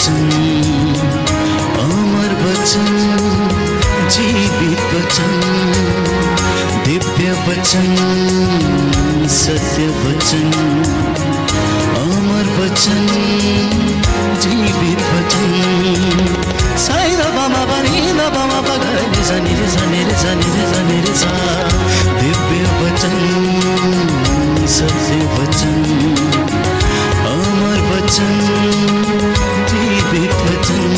वचन, अमर वचन, जीवित वचन, दिव्य वचन, सत्य वचन, अमर वचन, जीवित वचन। साई दा बामा बनी दा बामा बगरे जनी रे जनी रे जनी रे जनी रे सा। दिव्य वचन, सत्य वचन, अमर वचन, जीवित वचन,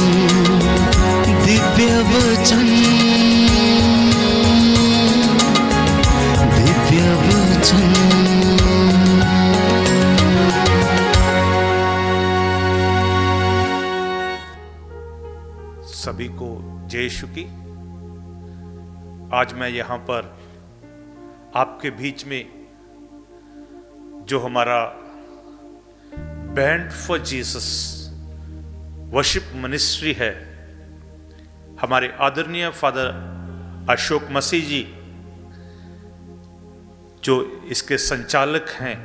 दिव्य वचन, दिव्य वचन। सभी को जय यीशु की। आज मैं यहाँ पर आपके बीच में जो हमारा band for Jesus worship ministry है, हमारे आदरणीय फादर अशोक मसीह जी जो इसके संचालक हैं,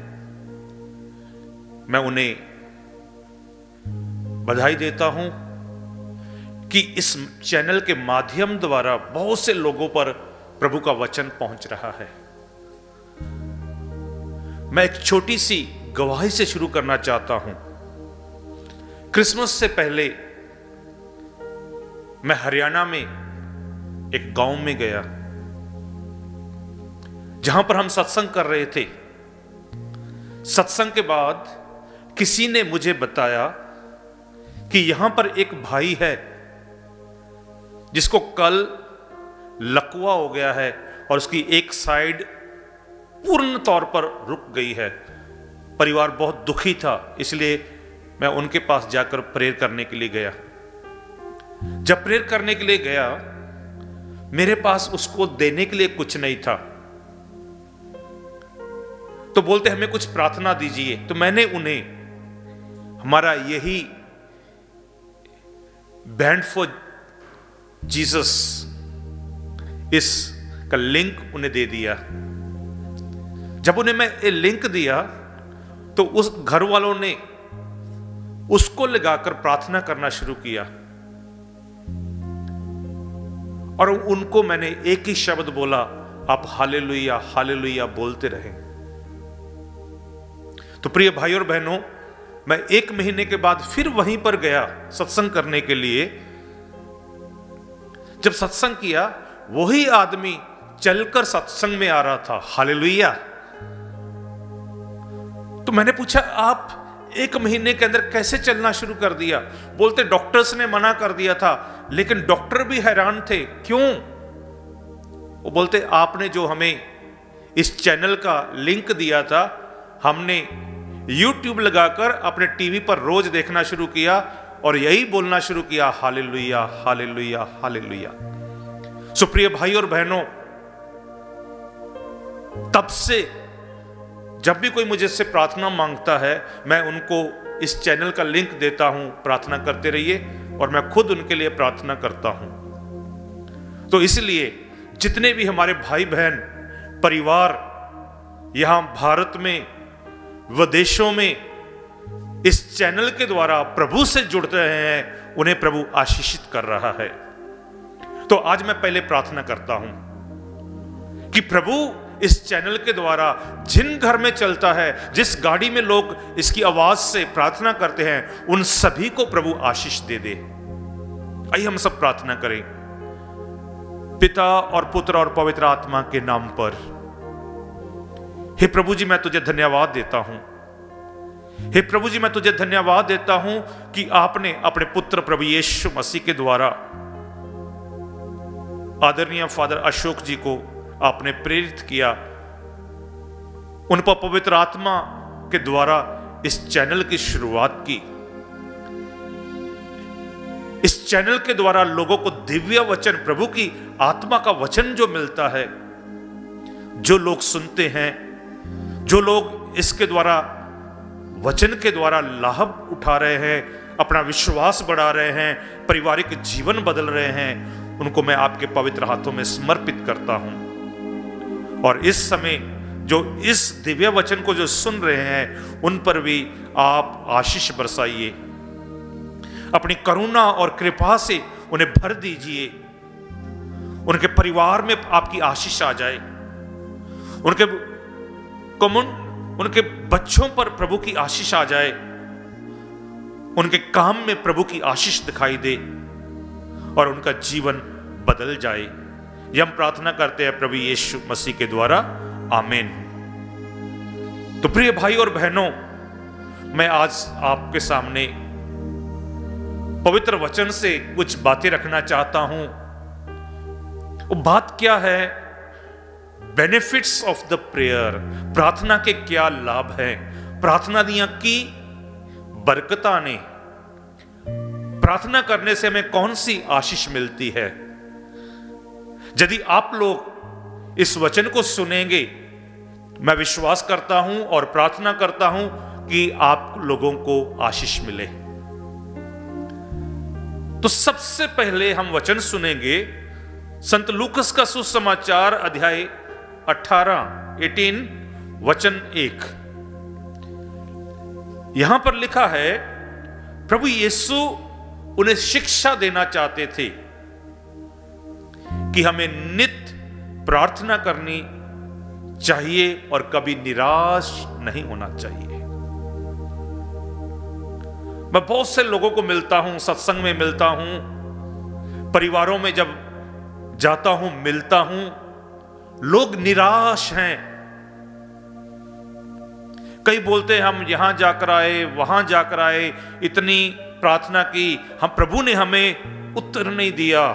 मैं उन्हें बधाई देता हूं कि इस चैनल के माध्यम द्वारा बहुत से लोगों पर प्रभु का वचन पहुंच रहा है। मैं एक छोटी सी गवाही से शुरू करना चाहता हूं। क्रिसमस से पहले मैं हरियाणा में एक गांव में गया जहां पर हम सत्संग कर रहे थे। सत्संग के बाद किसी ने मुझे बताया कि यहां पर एक भाई है जिसको कल लकवा हो गया है और उसकी एक साइड पूर्ण तौर पर रुक गई है। परिवार बहुत दुखी था, इसलिए मैं उनके पास जाकर प्रेयर करने के लिए गया। जब प्रेयर करने के लिए गया, मेरे पास उसको देने के लिए कुछ नहीं था, तो बोलते हमें कुछ प्रार्थना दीजिए। तो मैंने उन्हें हमारा यही बैंड फॉर जीसस इसका लिंक उन्हें दे दिया। जब उन्हें मैं ये लिंक दिया तो उस घर वालों ने उसको लगाकर प्रार्थना करना शुरू किया और उनको मैंने एक ही शब्द बोला, आप हालेलुया हालेलुया बोलते रहे। तो प्रिय भाई और बहनों, मैं 1 महीने के बाद फिर वहीं पर गया सत्संग करने के लिए। जब सत्संग किया, वही आदमी चलकर सत्संग में आ रहा था। हालेलुया। तो मैंने पूछा, आप 1 महीने के अंदर कैसे चलना शुरू कर दिया? बोलते डॉक्टर्स ने मना कर दिया था, लेकिन डॉक्टर भी हैरान थे। क्यों? वो बोलते आपने जो हमें इस चैनल का लिंक दिया था, हमने YouTube लगाकर अपने टीवी पर रोज देखना शुरू किया और यही बोलना शुरू किया, हालेलुया हालेलुया हालेलुया। सुप्रिय भाई और बहनों, तब से जब भी कोई मुझे से प्रार्थना मांगता है, मैं उनको इस चैनल का लिंक देता हूं, प्रार्थना करते रहिए, और मैं खुद उनके लिए प्रार्थना करता हूं। तो इसलिए जितने भी हमारे भाई बहन परिवार यहां भारत में व देशों में इस चैनल के द्वारा प्रभु से जुड़ रहे हैं, उन्हें प्रभु आशीषित कर रहा है। तो आज मैं पहले प्रार्थना करता हूं कि प्रभु इस चैनल के द्वारा जिन घर में चलता है, जिस गाड़ी में लोग इसकी आवाज से प्रार्थना करते हैं, उन सभी को प्रभु आशीष दे दे। आइए हम सब प्रार्थना करें। पिता और पुत्र और पवित्र आत्मा के नाम पर। हे प्रभु जी, मैं तुझे धन्यवाद देता हूं। हे प्रभु जी, मैं तुझे धन्यवाद देता हूं कि आपने अपने पुत्र प्रभु यीशु मसीह के द्वारा आदरणीय फादर अशोक जी को आपने प्रेरित किया। उन पर पवित्र आत्मा के द्वारा इस चैनल की शुरुआत की। इस चैनल के द्वारा लोगों को दिव्य वचन, प्रभु की आत्मा का वचन जो मिलता है, जो लोग सुनते हैं, जो लोग इसके द्वारा वचन के द्वारा लाभ उठा रहे हैं, अपना विश्वास बढ़ा रहे हैं, पारिवारिक जीवन बदल रहे हैं, उनको मैं आपके पवित्र हाथों में समर्पित करता हूं। और इस समय जो इस दिव्य वचन को जो सुन रहे हैं, उन पर भी आप आशीष बरसाइए। अपनी करुणा और कृपा से उन्हें भर दीजिए। उनके परिवार में आपकी आशीष आ जाए। उनके बच्चों पर प्रभु की आशीष आ जाए। उनके काम में प्रभु की आशीष दिखाई दे और उनका जीवन बदल जाए। ये हम प्रार्थना करते हैं प्रभु यीशु मसीह के द्वारा, आमीन। तो प्रिय भाई और बहनों, मैं आज आपके सामने पवित्र वचन से कुछ बातें रखना चाहता हूं। वो बात क्या है? Benefits of the prayer. प्रार्थना के क्या लाभ हैं? प्रार्थना दियां की बरकता ने, प्रार्थना करने से हमें कौन सी आशीष मिलती है? यदि आप लोग इस वचन को सुनेंगे, मैं विश्वास करता हूं और प्रार्थना करता हूं कि आप लोगों को आशीष मिले। तो सबसे पहले हम वचन सुनेंगे संत लूकस का सुसमाचार अध्याय 18 वचन 1। यहां पर लिखा है, प्रभु यीशु उन्हें शिक्षा देना चाहते थे कि हमें नित्य प्रार्थना करनी चाहिए और कभी निराश नहीं होना चाहिए। मैं बहुत से लोगों को मिलता हूं, सत्संग में मिलता हूं, परिवारों में जब जाता हूं, मिलता हूं, लोग निराश हैं। कई बोलते हैं हम यहां जाकर आए, वहां जाकर आए, इतनी प्रार्थना की, हम प्रभु ने हमें उत्तर नहीं दिया।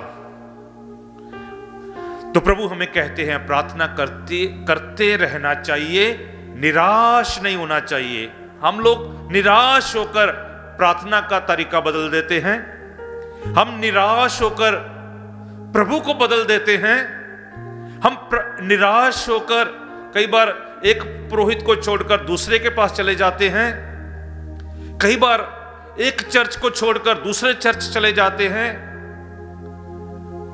तो प्रभु हमें कहते हैं प्रार्थना करते रहना चाहिए, निराश नहीं होना चाहिए। हम लोग निराश होकर प्रार्थना का तरीका बदल देते हैं। हम निराश होकर प्रभु को बदल देते हैं। हम निराश होकर कई बार एक पुरोहित को छोड़कर दूसरे के पास चले जाते हैं। कई बार एक चर्च को छोड़कर दूसरे चर्च चले जाते हैं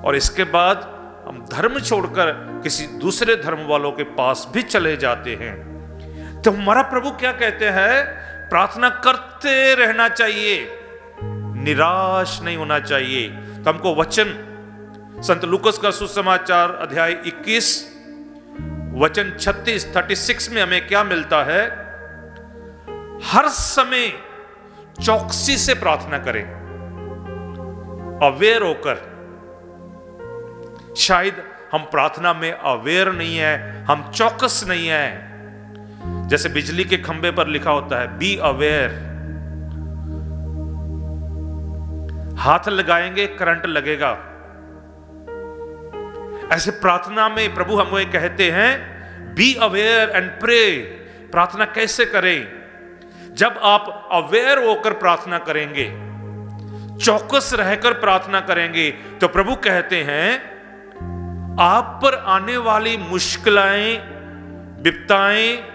और इसके बाद हम धर्म छोड़कर किसी दूसरे धर्म वालों के पास भी चले जाते हैं। तो हमारा प्रभु क्या कहते हैं? प्रार्थना करते रहना चाहिए, निराश नहीं होना चाहिए। तो हमको वचन संत लूकस का सुसमाचार अध्याय 21 वचन 36 में हमें क्या मिलता है? हर समय चौकसी से प्रार्थना करें, अवेयर होकर। शायद हम प्रार्थना में अवेयर नहीं है, हम चौकस नहीं है। जैसे बिजली के खंबे पर लिखा होता है, बी अवेयर। हाथ लगाएंगे करंट लगेगा। ऐसे प्रार्थना में प्रभु हमें कहते हैं बी अवेयर एंड प्रे। प्रार्थना कैसे करें? जब आप अवेयर होकर प्रार्थना करेंगे, चौकस रहकर प्रार्थना करेंगे, तो प्रभु कहते हैं आप पर आने वाली मुश्किलें, विपदाएं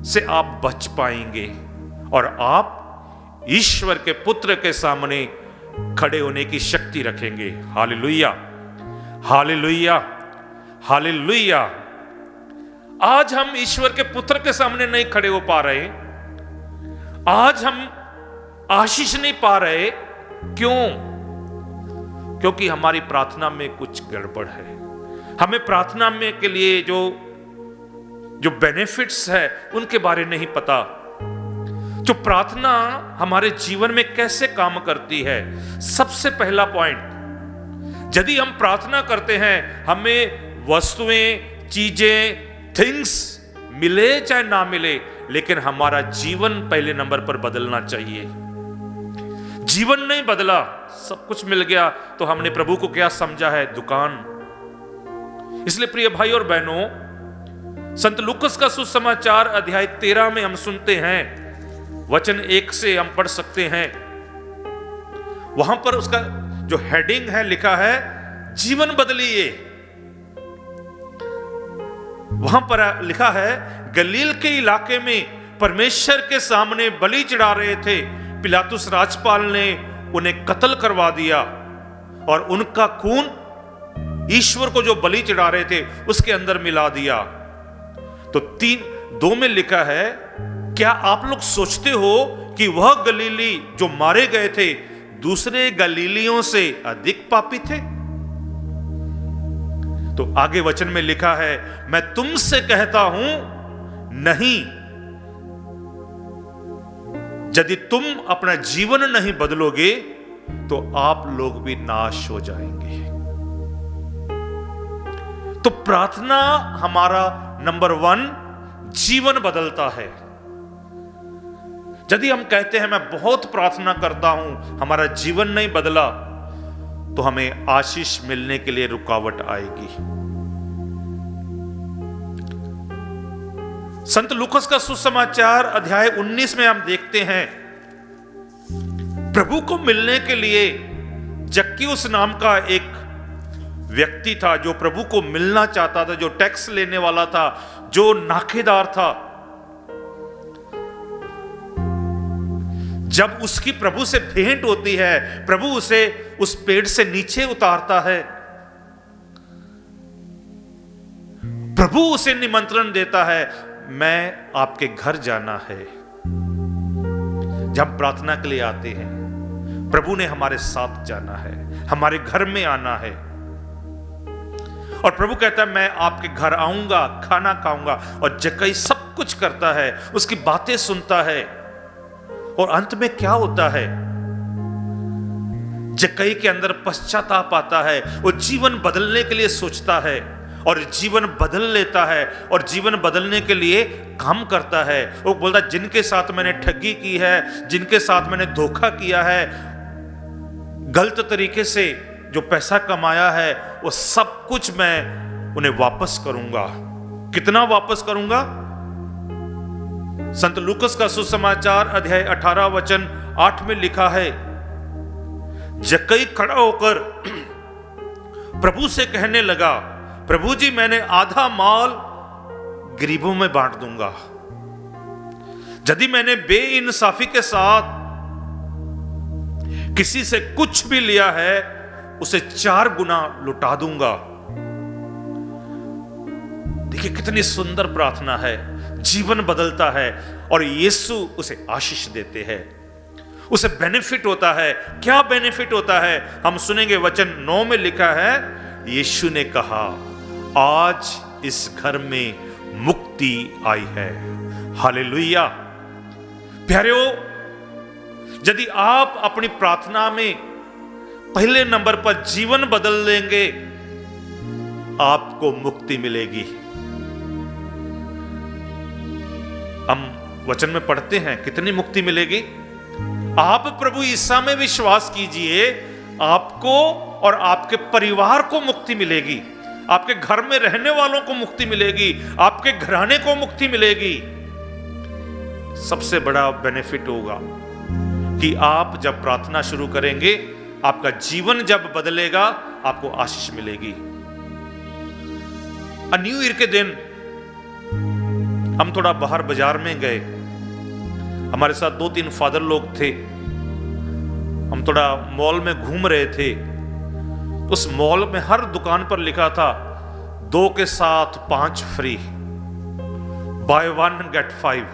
से आप बच पाएंगे और आप ईश्वर के पुत्र के सामने खड़े होने की शक्ति रखेंगे। Hallelujah, hallelujah, hallelujah. आज हम ईश्वर के पुत्र के सामने नहीं खड़े हो पा रहे। आज हम आशीष नहीं पा रहे। क्यों? क्योंकि हमारी प्रार्थना में कुछ गड़बड़ है। हमें प्रार्थना में के लिए जो बेनिफिट्स है उनके बारे नहीं पता। जो प्रार्थना हमारे जीवन में कैसे काम करती है। सबसे पहला पॉइंट, यदि हम प्रार्थना करते हैं, हमें वस्तुएं, चीजें, थिंग्स मिले चाहे ना मिले, लेकिन हमारा जीवन पहले नंबर पर बदलना चाहिए। जीवन नहीं बदला, सब कुछ मिल गया तो हमने प्रभु को क्या समझा है? दुकान। इसलिए प्रिय भाई और बहनों, संत लूकस का सुसमाचार अध्याय 13 में हम सुनते हैं, वचन 1 से हम पढ़ सकते हैं। वहां पर उसका जो हेडिंग है लिखा है, जीवन बदलिए। वहां पर लिखा है, गलील के इलाके में परमेश्वर के सामने बलि चढ़ा रहे थे। पिलातुस राजपाल ने उन्हें कत्ल करवा दिया और उनका खून ईश्वर को जो बलि चढ़ा रहे थे उसके अंदर मिला दिया। तो 3:2 में लिखा है, क्या आप लोग सोचते हो कि वह गलीली जो मारे गए थे दूसरे गलीलियों से अधिक पापी थे? तो आगे वचन में लिखा है, मैं तुमसे कहता हूं नहीं, यदि तुम अपना जीवन नहीं बदलोगे तो आप लोग भी नाश हो जाएंगे। तो प्रार्थना हमारा नंबर 1 जीवन बदलता है। यदि हम कहते हैं मैं बहुत प्रार्थना करता हूं, हमारा जीवन नहीं बदला, तो हमें आशीष मिलने के लिए रुकावट आएगी। संत लूकास का सुसमाचार अध्याय 19 में हम देखते हैं, प्रभु को मिलने के लिए जक्कियुस नाम का एक व्यक्ति था जो प्रभु को मिलना चाहता था, जो टैक्स लेने वाला था, जो नाकेदार था। जब उसकी प्रभु से भेंट होती है, प्रभु उसे उस पेड़ से नीचे उतारता है, प्रभु उसे निमंत्रण देता है, मैं आपके घर जाना है। जब प्रार्थना के लिए आते हैं, प्रभु ने हमारे साथ जाना है, हमारे घर में आना है। और प्रभु कहता है मैं आपके घर आऊंगा, खाना खाऊंगा। और जक्कई सब कुछ करता है, उसकी बातें सुनता है। और अंत में क्या होता है? जक्कई के अंदर पश्चाताप आता है, वो जीवन बदलने के लिए सोचता है और जीवन बदल लेता है और जीवन बदलने के लिए काम करता है। वो बोलता है जिनके साथ मैंने ठगी की है, जिनके साथ मैंने धोखा किया है, गलत तरीके से जो पैसा कमाया है, वो सब कुछ मैं उन्हें वापस करूंगा। कितना वापस करूंगा? संत लूकास का सुसमाचार अध्याय 18 वचन 8 में लिखा है, जक्कई खड़ा होकर प्रभु से कहने लगा, प्रभु जी मैंने आधा माल गरीबों में बांट दूंगा। यदि मैंने बेइंसाफी के साथ किसी से कुछ भी लिया है, उसे 4 गुना लुटा दूंगा। देखिए कितनी सुंदर प्रार्थना है, जीवन बदलता है और यीशु उसे आशीष देते हैं, उसे बेनिफिट होता है। क्या बेनिफिट होता है? हम सुनेंगे, वचन 9 में लिखा है, यीशु ने कहा आज इस घर में मुक्ति आई है। हालेलुया। प्यारेओ, यदि आप अपनी प्रार्थना में पहले नंबर पर जीवन बदल लेंगे, आपको मुक्ति मिलेगी। हम वचन में पढ़ते हैं कितनी मुक्ति मिलेगी। आप प्रभु ईसा में विश्वास कीजिए, आपको और आपके परिवार को मुक्ति मिलेगी, आपके घर में रहने वालों को मुक्ति मिलेगी, आपके घराने को मुक्ति मिलेगी। सबसे बड़ा बेनिफिट होगा कि आप जब प्रार्थना शुरू करेंगे, आपका जीवन जब बदलेगा, आपको आशीष मिलेगी। न्यू ईयर के दिन हम थोड़ा बाहर बाजार में गए, हमारे साथ 2-3 फादर लोग थे। हम थोड़ा मॉल में घूम रहे थे। उस मॉल में हर दुकान पर लिखा था 2 के साथ 5 फ्री, बाय 1 गेट 5,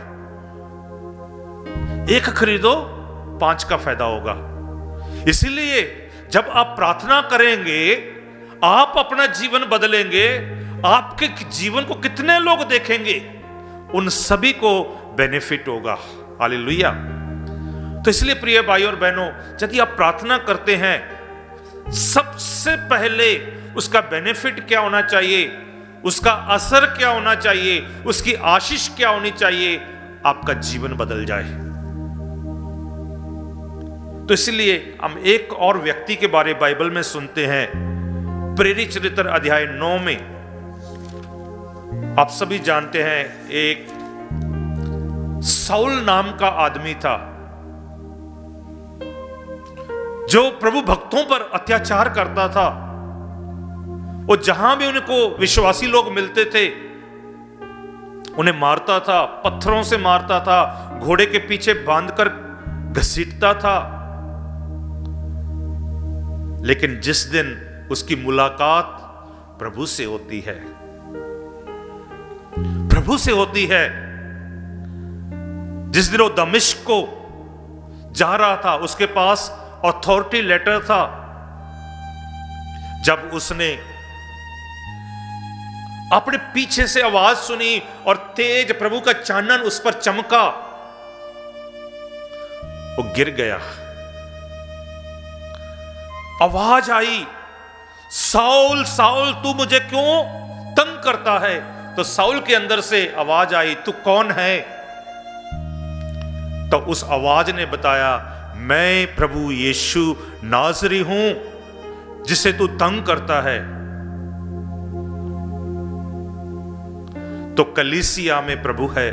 1 खरीदो 5 का फायदा होगा। इसीलिए जब आप प्रार्थना करेंगे, आप अपना जीवन बदलेंगे, आपके जीवन को कितने लोग देखेंगे, उन सभी को बेनिफिट होगा। हालेलुया। तो इसलिए प्रिय भाई और बहनों, यदि आप प्रार्थना करते हैं, सबसे पहले उसका बेनिफिट क्या होना चाहिए, उसका असर क्या होना चाहिए, उसकी आशीष क्या होनी चाहिए, आपका जीवन बदल जाए। तो इसलिए हम एक और व्यक्ति के बारे बाइबल में सुनते हैं, प्रेरित चरित्र अध्याय 9 में। आप सभी जानते हैं, एक साउल नाम का आदमी था जो प्रभु भक्तों पर अत्याचार करता था। वो जहां भी उनको विश्वासी लोग मिलते थे, उन्हें मारता था, पत्थरों से मारता था, घोड़े के पीछे बांधकर घसीटता था। लेकिन जिस दिन उसकी मुलाकात प्रभु से होती है, प्रभु से होती है, जिस दिन वो दमिश्क को जा रहा था, उसके पास अथॉरिटी लेटर था। जब उसने अपने पीछे से आवाज सुनी और तेज प्रभु का चानन उस पर चमका, वो गिर गया। आवाज आई, साउल साउल तू मुझे क्यों तंग करता है? तो साउल के अंदर से आवाज आई, तू कौन है? तो उस आवाज ने बताया, मैं प्रभु यीशु नाजरी हूं जिसे तू तंग करता है। तो कलीसिया में प्रभु है।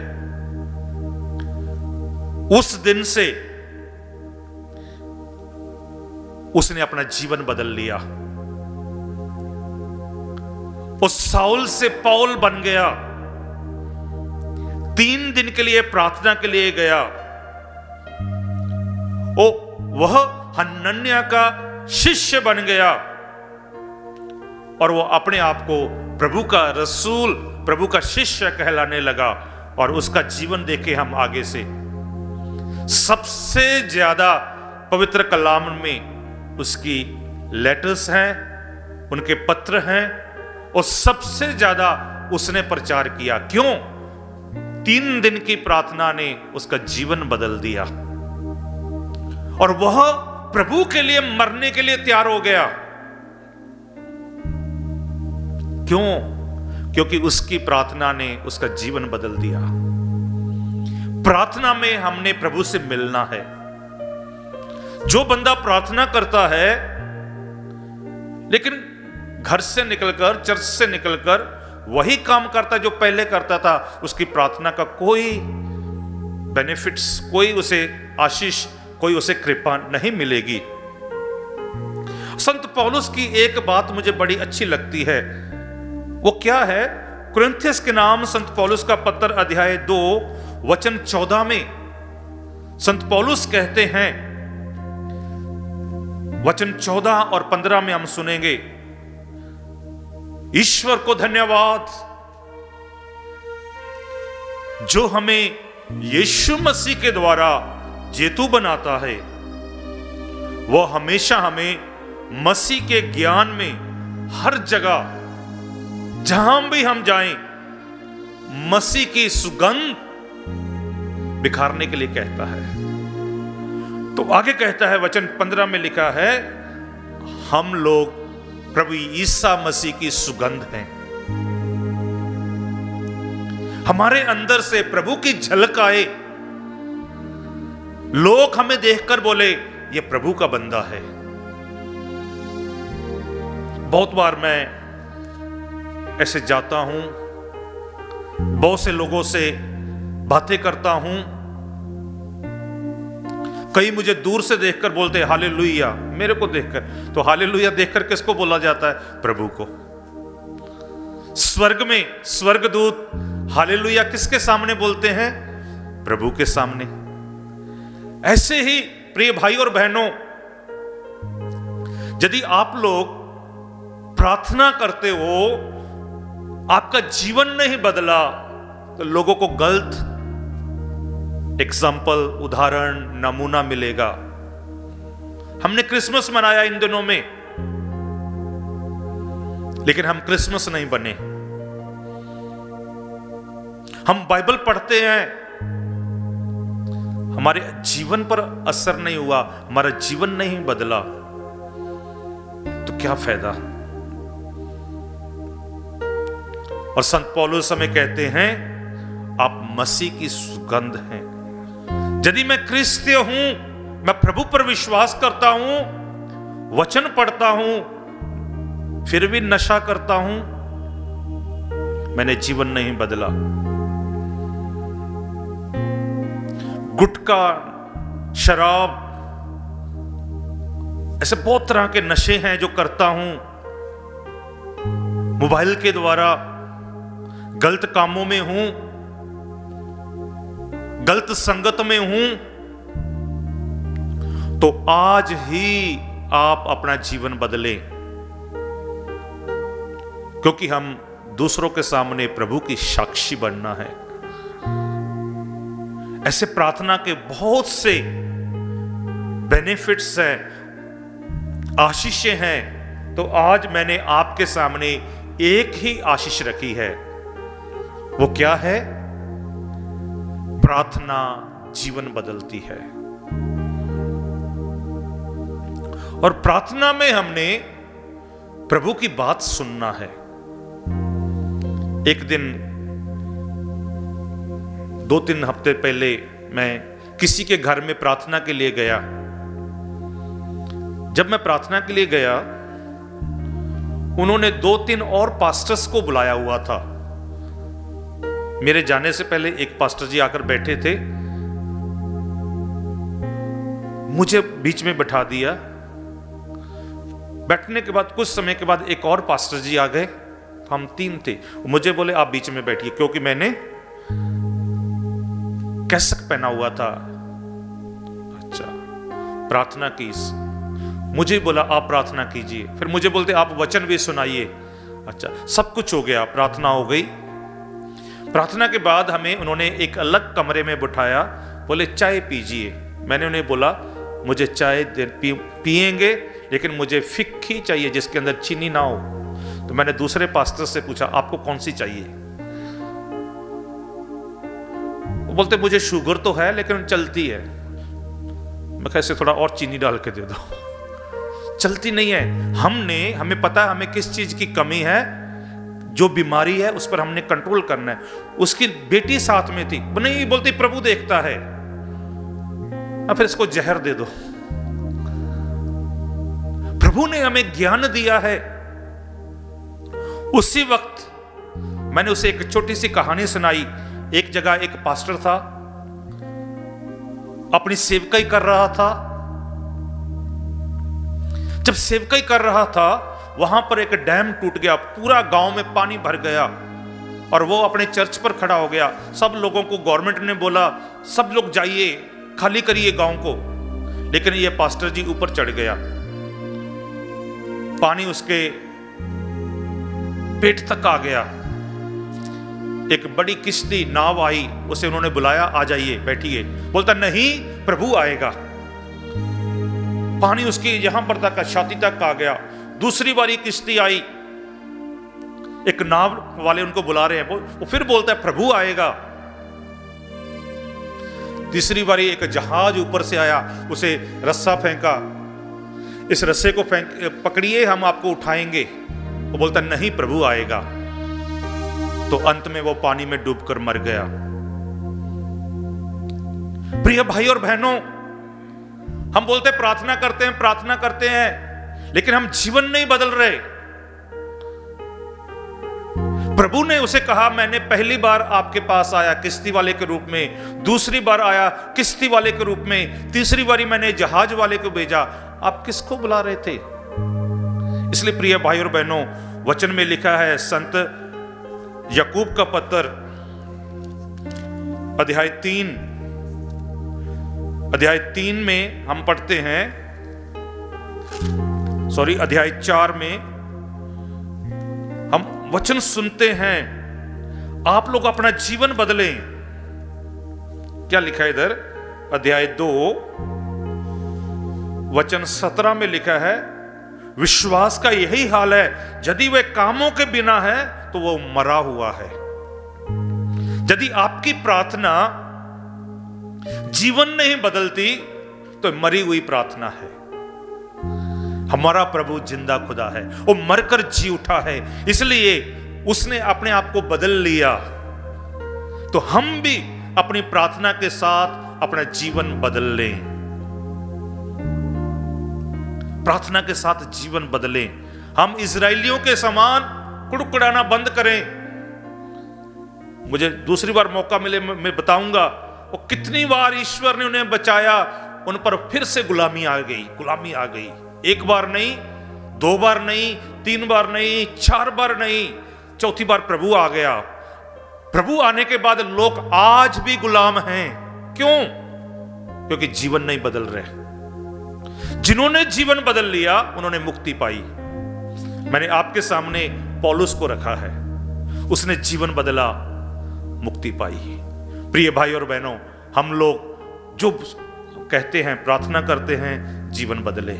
उस दिन से उसने अपना जीवन बदल लिया। उस साउल से पौल बन गया। 3 दिन के लिए प्रार्थना के लिए गया। वह हनन्याह का शिष्य बन गया और वो अपने आप को प्रभु का रसूल, प्रभु का शिष्य कहलाने लगा। और उसका जीवन देखे हम आगे से, सबसे ज्यादा पवित्र कलाम में उसकी लेटर्स हैं, उनके पत्र हैं, और सबसे ज्यादा उसने प्रचार किया। क्यों? 3 दिन की प्रार्थना ने उसका जीवन बदल दिया और वह प्रभु के लिए मरने के लिए तैयार हो गया। क्यों? क्योंकि उसकी प्रार्थना ने उसका जीवन बदल दिया। प्रार्थना में हमने प्रभु से मिलना है। जो बंदा प्रार्थना करता है लेकिन घर से निकलकर, चर्च से निकलकर वही काम करता जो पहले करता था, उसकी प्रार्थना का कोई बेनिफिट्स, कोई उसे आशीष, कोई उसे कृपा नहीं मिलेगी। संत पौलुस की एक बात मुझे बड़ी अच्छी लगती है। वो क्या है? कुरिन्थियस के नाम संत पौलुस का पत्र अध्याय 2 वचन 14 में संत पौलुस कहते हैं, वचन 14 और 15 में हम सुनेंगे, ईश्वर को धन्यवाद जो हमें यीशु मसीह के द्वारा जेतू बनाता है। वह हमेशा हमें मसीह के ज्ञान में हर जगह जहां भी हम जाएं मसीह की सुगंध बिखारने के लिए कहता है। तो आगे कहता है, वचन 15 में लिखा है, हम लोग प्रभु ईसा मसीह की सुगंध हैं। हमारे अंदर से प्रभु की झलक आए, लोग हमें देखकर बोले ये प्रभु का बंदा है। बहुत बार मैं ऐसे जाता हूं, बहुत से लोगों से बातें करता हूं, कई मुझे दूर से देखकर बोलते हैं हालेलुया। मेरे को देखकर, तो हालेलुया देखकर किसको बोला जाता है? प्रभु को। स्वर्ग में स्वर्गदूत हालेलुया किसके सामने बोलते हैं? प्रभु के सामने। ऐसे ही प्रिय भाई और बहनों, यदि आप लोग प्रार्थना करते हो, आपका जीवन नहीं बदला, तो लोगों को गलत एग्जाम्पल, उदाहरण, नमूना मिलेगा। हमने क्रिसमस मनाया इन दिनों में, लेकिन हम क्रिसमस नहीं बने। हम बाइबल पढ़ते हैं, हमारे जीवन पर असर नहीं हुआ, हमारा जीवन नहीं बदला, तो क्या फायदा? और संत पौलुस हमें कहते हैं, आप मसीह की सुगंध हैं। यदि मैं क्रिस्तीय हूं, मैं प्रभु पर विश्वास करता हूं, वचन पढ़ता हूं, फिर भी नशा करता हूं, मैंने जीवन नहीं बदला। गुटखा, शराब, ऐसे बहुत तरह के नशे हैं जो करता हूं, मोबाइल के द्वारा गलत कामों में हूं, गलत संगत में हूं, तो आज ही आप अपना जीवन बदलें, क्योंकि हम दूसरों के सामने प्रभु की साक्षी बनना है। ऐसे प्रार्थना के बहुत से बेनिफिट्स हैं, आशीषें हैं, तो आज मैंने आपके सामने एक ही आशीष रखी है। वो क्या है? प्रार्थना जीवन बदलती है। और प्रार्थना में हमने प्रभु की बात सुनना है। एक दिन 2-3 हफ्ते पहले मैं किसी के घर में प्रार्थना के लिए गया। जब मैं प्रार्थना के लिए गया, उन्होंने 2-3 और पास्टर्स को बुलाया हुआ था। मेरे जाने से पहले एक पास्टर जी आकर बैठे थे, मुझे बीच में बैठा दिया। बैठने के बाद कुछ समय के बाद एक और पास्टर जी आ गए, हम 3 थे। मुझे बोले आप बीच में बैठिए, क्योंकि मैंने कैसक पहना हुआ था। अच्छा, प्रार्थना की। मुझे बोला आप प्रार्थना कीजिए। फिर मुझे बोलते आप वचन भी सुनाइए। अच्छा, सब कुछ हो गया, प्रार्थना हो गई। प्रार्थना के बाद हमें उन्होंने एक अलग कमरे में बिठाया, बोले चाय पीजिए। मैंने उन्हें बोला मुझे चाय पिएंगे, लेकिन मुझे फिक्की चाहिए जिसके अंदर चीनी ना हो। तो मैंने दूसरे पास्टर से पूछा आपको कौन सी चाहिए? वो बोलते मुझे शुगर तो है लेकिन चलती है। मैं कैसे थोड़ा और चीनी डाल के दे दो। चलती नहीं है। हमें पता है हमें किस चीज की कमी है, जो बीमारी है उस पर हमने कंट्रोल करना है। उसकी बेटी साथ में थी, नहीं बोलती प्रभु देखता है, अब फिर इसको जहर दे दो। प्रभु ने हमें ज्ञान दिया है। उसी वक्त मैंने उसे एक छोटी सी कहानी सुनाई। एक जगह एक पास्टर था, अपनी सेवकाई कर रहा था। जब सेवकाई कर रहा था, वहां पर एक डैम टूट गया, पूरा गांव में पानी भर गया और वो अपने चर्च पर खड़ा हो गया। सब लोगों को गवर्नमेंट ने बोला सब लोग जाइए, खाली करिए गांव को, लेकिन ये पास्टर जी ऊपर चढ़ गया। पानी उसके पेट तक आ गया। एक बड़ी किश्ती नाव आई, उसे उन्होंने बुलाया आ जाइए बैठिए। बोलता नहीं प्रभु आएगा। पानी उसकी यहां पर तक छाती तक आ गया। दूसरी बारी किश्ती आई, एक नाव वाले उनको बुला रहे हैं, वो फिर बोलता है प्रभु आएगा। तीसरी बारी एक जहाज ऊपर से आया, उसे रस्सा फेंका, इस रस्से को पकड़िए हम आपको उठाएंगे। वो बोलता नहीं प्रभु आएगा। तो अंत में वो पानी में डूबकर मर गया। प्रिय भाई और बहनों, हम बोलते प्रार्थना करते हैं, लेकिन हम जीवन नहीं बदल रहे। प्रभु ने उसे कहा मैंने पहली बार आपके पास आया किश्ती वाले के रूप में, दूसरी बार आया किश्ती वाले के रूप में, तीसरी बारी मैंने जहाज वाले को भेजा। आप किसको बुला रहे थे? इसलिए प्रिय भाई और बहनों, वचन में लिखा है, संत याकूब का पत्र अध्याय 3 में हम पढ़ते हैं, अध्याय 4 में हम वचन सुनते हैं, आप लोग अपना जीवन बदलें। क्या लिखा है इधर? अध्याय 2 वचन 17 में लिखा है, विश्वास का यही हाल है, यदि वह कामों के बिना है तो वो मरा हुआ है। यदि आपकी प्रार्थना जीवन नहीं बदलती तो मरी हुई प्रार्थना है। हमारा प्रभु जिंदा खुदा है, वो मरकर जी उठा है, इसलिए उसने अपने आप को बदल लिया। तो हम भी अपनी प्रार्थना के साथ अपना जीवन बदल लें, प्रार्थना के साथ जीवन बदलें। हम इजराइलियों के समान कुड़कुड़ाना बंद करें। मुझे दूसरी बार मौका मिले मैं बताऊंगा वो कितनी बार ईश्वर ने उन्हें बचाया, उन पर फिर से गुलामी आ गई। एक बार नहीं, 2 बार नहीं, 3 बार नहीं, 4 बार नहीं, चौथी बार प्रभु आ गया। प्रभु आने के बाद लोग आज भी गुलाम हैं। क्यों? क्योंकि जीवन नहीं बदल रहे। जिन्होंने जीवन बदल लिया उन्होंने मुक्ति पाई। मैंने आपके सामने पौलुस को रखा है, उसने जीवन बदला, मुक्ति पाई। प्रिय भाई और बहनों, हम लोग जो कहते हैं, प्रार्थना करते हैं, जीवन बदले।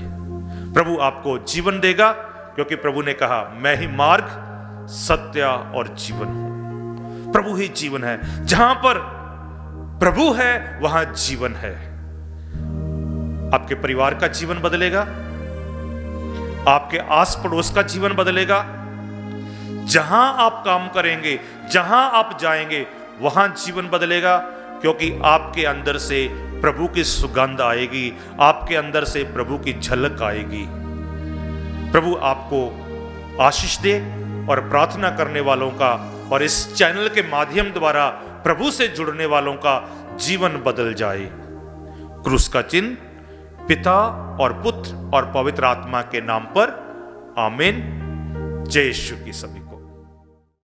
प्रभु आपको जीवन देगा, क्योंकि प्रभु ने कहा मैं ही मार्ग, सत्य और जीवन हूं। प्रभु ही जीवन है। जहां पर प्रभु है वहां जीवन है। आपके परिवार का जीवन बदलेगा, आपके आस पड़ोस का जीवन बदलेगा। जहां आप काम करेंगे, जहां आप जाएंगे, वहां जीवन बदलेगा, क्योंकि आपके अंदर से प्रभु की सुगंध आएगी, आपके अंदर से प्रभु की झलक आएगी। प्रभु आपको आशीष दे और प्रार्थना करने वालों का और इस चैनल के माध्यम द्वारा प्रभु से जुड़ने वालों का जीवन बदल जाए। क्रूस का चिन्ह पिता और पुत्र और पवित्र आत्मा के नाम पर, आमीन। जय यीशु की सभी।